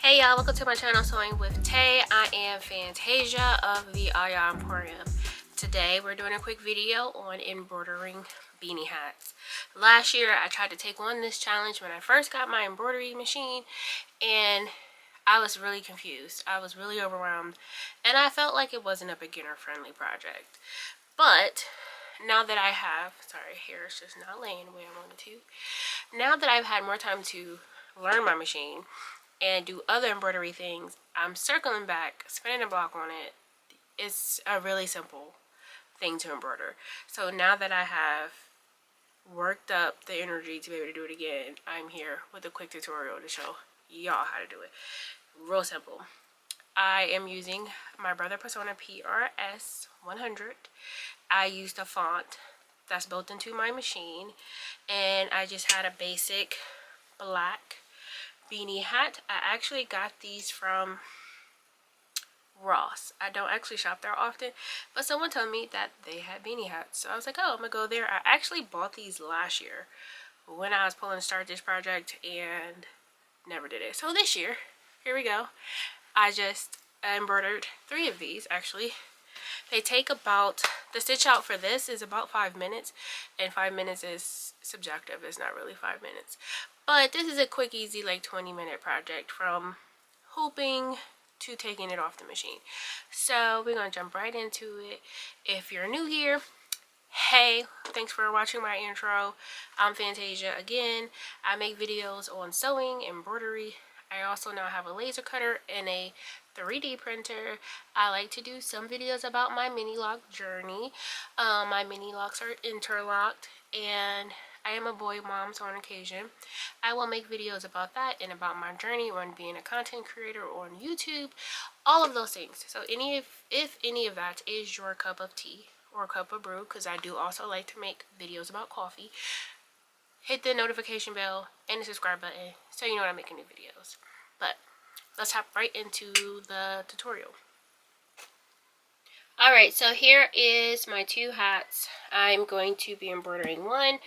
Hey y'all, welcome to my channel Sewing with Tay. I am Fantasia of the Aya Emporium. Today we're doing a quick video on embroidering beanie hats. Last year I tried to take on this challenge when I first got my embroidery machine, and I was really confused. I was really overwhelmed, and I felt like it wasn't a beginner friendly project. But now that I have, sorry, hair is just not laying the way I wanted to. Now that I've had more time to learn my machine and do other embroidery things, I'm circling back, spinning a block on it. It's a really simple thing to embroider. So now that I have worked up the energy to be able to do it again, I'm here with a quick tutorial to show y'all how to do it. Real simple. I am using my Brother Persona PRS 100. I used a font that's built into my machine, and I just had a basic black beanie hat. I actually got these from Ross. I don't actually shop there often, but someone told me that they had beanie hats, so I was like, oh, I'm gonna go there. I actually bought these last year when I was pulling to start this project and never did it. So this year, here we go. I just embroidered 3 of these actually. They take about, the stitch out for this is about 5 minutes, and 5 minutes is subjective. It's not really 5 minutes. But this is a quick, easy, like 20-minute project from hooping to taking it off the machine. So we're going to jump right into it. If you're new here, hey, thanks for watching my intro. I'm Fantasia again. I make videos on sewing, embroidery. I also now have a laser cutter and a 3D printer. I like to do some videos about my mini lock journey. My mini locks are interlocked, and I am a boy mom, so on occasion I will make videos about that and about my journey on being a content creator on YouTube, all of those things. So if any of that is your cup of tea or cup of brew, because I do also like to make videos about coffee, hit the notification bell and the subscribe button so you know when I'm making new videos. But let's hop right into the tutorial. Alright, so here is my 2 hats. I'm going to be embroidering one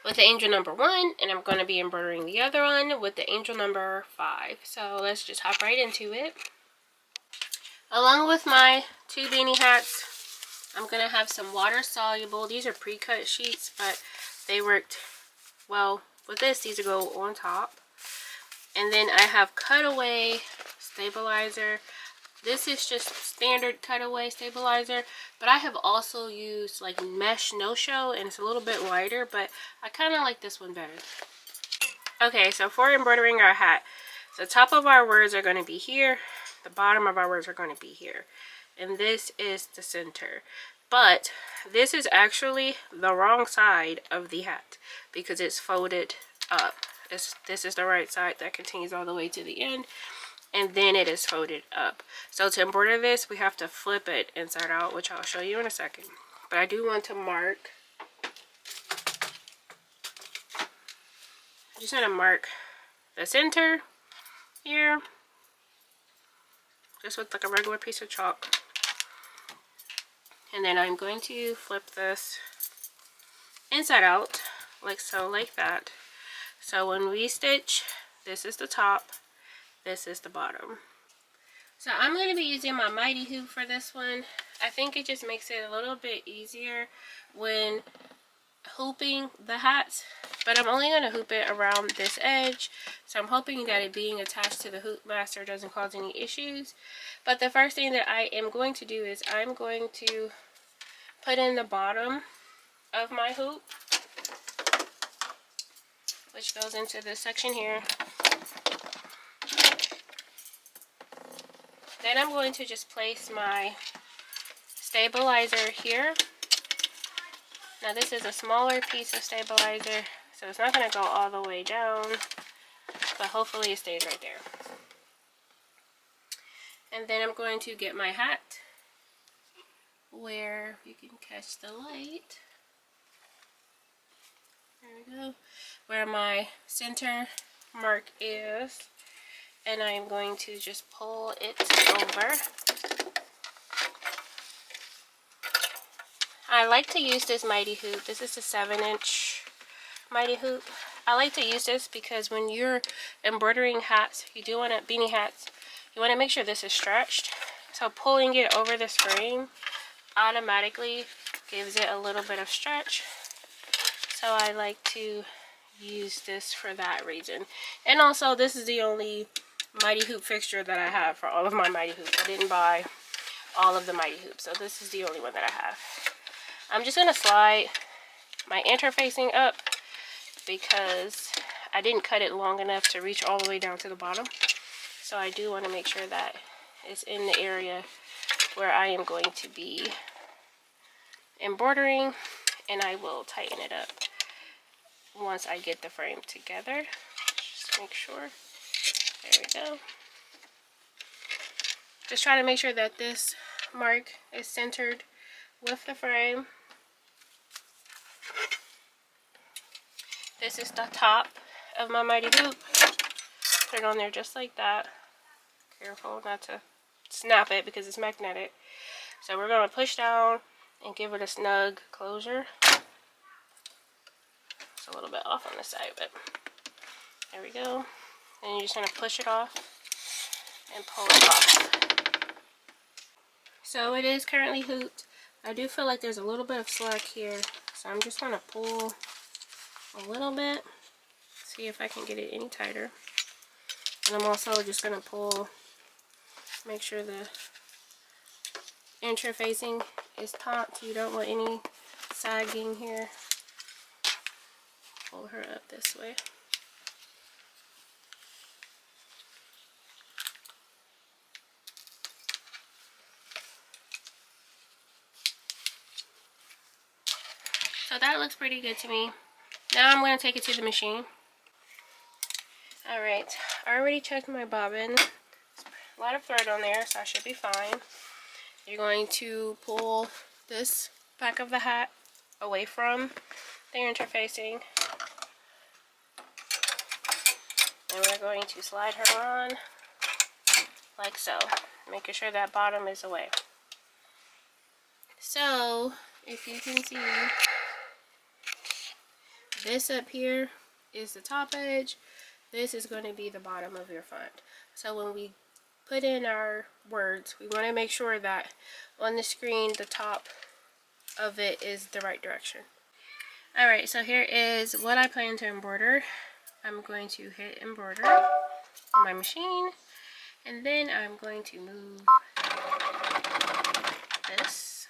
with the angel number 1, and I'm going to be embroidering the other one with the angel number 5. So let's just hop right into it. Along with my 2 beanie hats, I'm going to have some water soluble. These are pre-cut sheets, but they worked well with this. These go on top. And then I have cutaway stabilizer. This is just standard cutaway stabilizer, but I have also used like mesh no-show, and it's a little bit lighter, but I kind of like this one better. Okay, so for embroidering our hat, the top of our words are going to be here, the bottom of our words are going to be here, and this is the center. But this is actually the wrong side of the hat because it's folded up. This is the right side that continues all the way to the end, and then it is folded up. So to embroider this, we have to flip it inside out, which I'll show you in a second. But I do want to mark, I just want to mark the center here, just with like a regular piece of chalk. And then I'm going to flip this inside out, like so, like that. So when we stitch, this is the top, this is the bottom. So I'm going to be using my Mighty Hoop for this one. I think it just makes it a little bit easier when hooping the hats, but I'm only going to hoop it around this edge. So I'm hoping that it being attached to the hoop master doesn't cause any issues. But the first thing that I am going to do is I'm going to put in the bottom of my hoop, which goes into this section here. Then I'm going to just place my stabilizer here. Now this is a smaller piece of stabilizer, so it's not going to go all the way down, but hopefully it stays right there. And then I'm going to get my hat where you can catch the light. There we go. Where my center mark is. And I'm going to just pull it over. I like to use this Mighty Hoop. This is a 7-inch Mighty Hoop. I like to use this because when you're embroidering hats, you do want to, beanie hats, you want to make sure this is stretched. So pulling it over this frame automatically gives it a little bit of stretch. So I like to use this for that reason. And also, this is the only Mighty Hoop fixture that I have for all of my Mighty Hoops. I didn't buy all of the Mighty Hoops, so this is the only one that I have. I'm just going to slide my interfacing up because I didn't cut it long enough to reach all the way down to the bottom. So I do want to make sure that it's in the area where I am going to be embroidering, and I will tighten it up once I get the frame together. Just make sure. There we go. Just try to make sure that this mark is centered with the frame. This is the top of my Mighty Hoop. Put it on there just like that. Careful not to snap it because it's magnetic. So we're going to push down and give it a snug closure. It's a little bit off on the side, but there we go. And you're just going to push it off and pull it off. So it is currently hooped. I do feel like there's a little bit of slack here, so I'm just going to pull a little bit, see if I can get it any tighter. And I'm also just going to pull, make sure the interfacing is taut. You don't want any sagging here. Pull her up this way. So that looks pretty good to me. Now I'm going to take it to the machine. Alright, I already checked my bobbin. A lot of thread on there, so I should be fine. You're going to pull this back of the hat away from the interfacing. And we're going to slide her on like so, making sure that bottom is away. So, if you can see, this up here is the top edge. This is going to be the bottom of your front. So when we put in our words, we want to make sure that on the screen the top of it is the right direction. Alright, so here is what I plan to embroider. I'm going to hit embroider on my machine, and then I'm going to move this.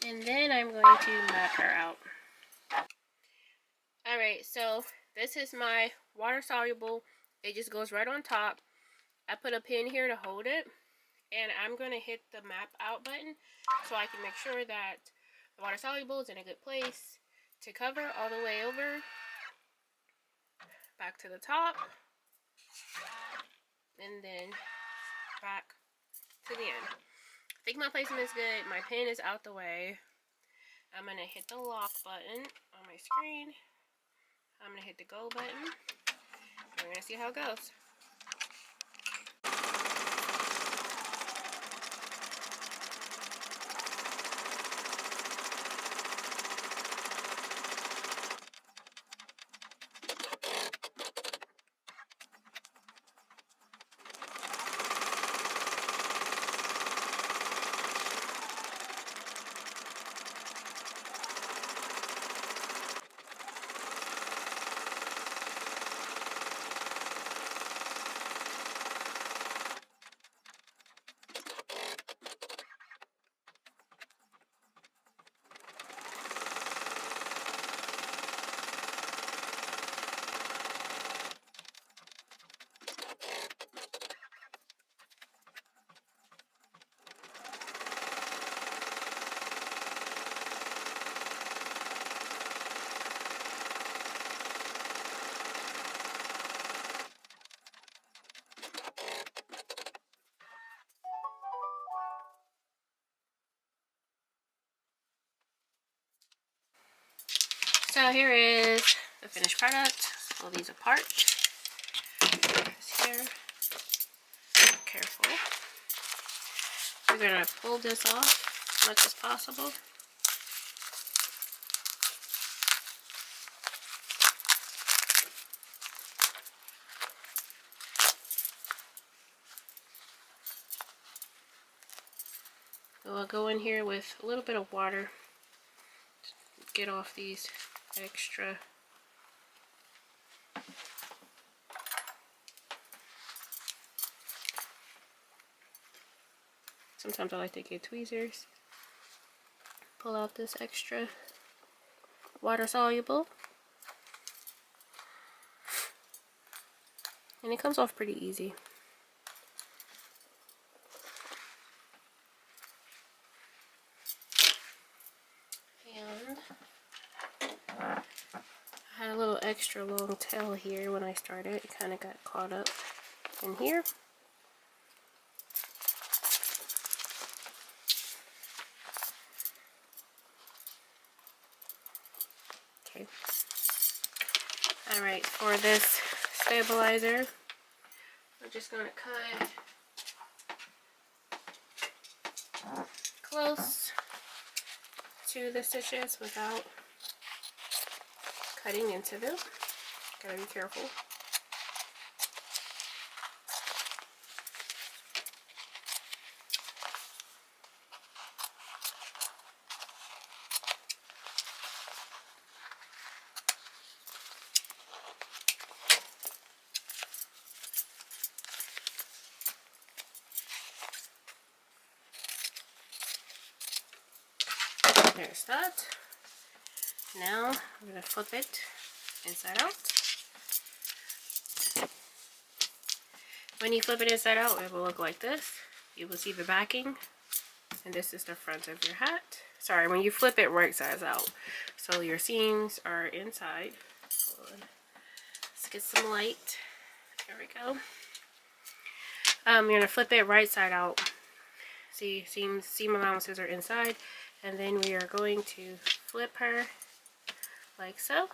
And then I'm going to map her out. Alright, so this is my water soluble. It just goes right on top. I put a pin here to hold it, and I'm going to hit the map out button so I can make sure that the water soluble is in a good place to cover all the way over, back to the top, and then back to the end. I think my placement is good. My pin is out the way. I'm going to hit the lock button on my screen. I'm going to hit the go button. And we're going to see how it goes. So here is the finished product. Pull these apart. This here. Careful. We're going to pull this off as much as possible. So I'll go in here with a little bit of water to get off these extra sometimes I like to get tweezers, pull out this extra water soluble, and it comes off pretty easy. And I had a little extra long tail here when I started. It kind of got caught up in here. Okay. Alright, for this stabilizer, we're just going to cut close to the stitches without cutting into them. Gotta be careful. There's that. Now I'm going to flip it inside out. When you flip it inside out, it will look like this. You will see the backing, and this is the front of your hat. Sorry, when you flip it right sides out. So your seams are inside. Hold on. Let's get some light. There we go. You're going to flip it right side out. See, seam allowances are inside. And then we are going to flip her like so.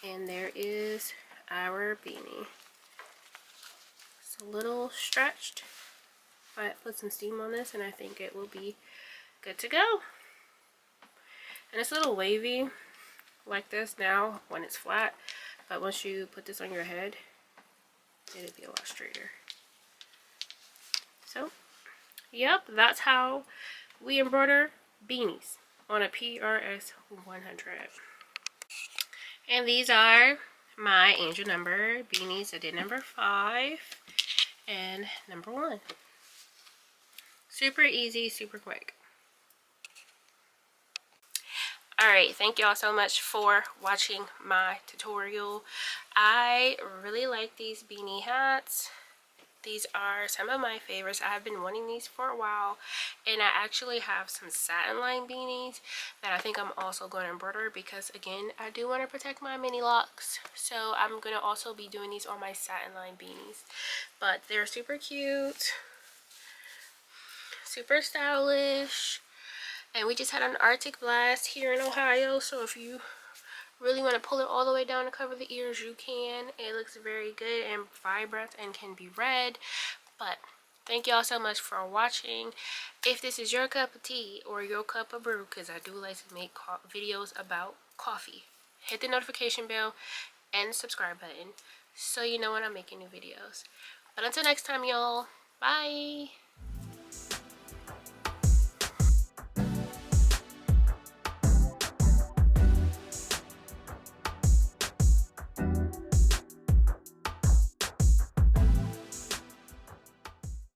And there is our beanie. It's a little stretched. I put some steam on this and I think it will be good to go. And it's a little wavy like this now when it's flat, but once you put this on your head, it'll be a lot straighter. So, yep, that's how we embroider beanies on a PRS 100. And these are my angel number beanies. I did number 5 and number 1. Super easy, super quick. Alright, thank y'all so much for watching my tutorial. I really like these beanie hats. These are some of my favorites. I have been wanting these for a while, and I actually have some satin line beanies that I think I'm also going to embroider because, again, I do want to protect my mini locks. So I'm going to also be doing these on my satin line beanies. But they're super cute, super stylish, and we just had an Arctic blast here in Ohio, so if you really want to pull it all the way down to cover the ears, you can. It looks very good and vibrant and can be read. But thank y'all so much for watching. If this is your cup of tea or your cup of brew, because I do like to make videos about coffee, hit the notification bell and subscribe button so you know when I'm making new videos. But until next time, y'all, bye.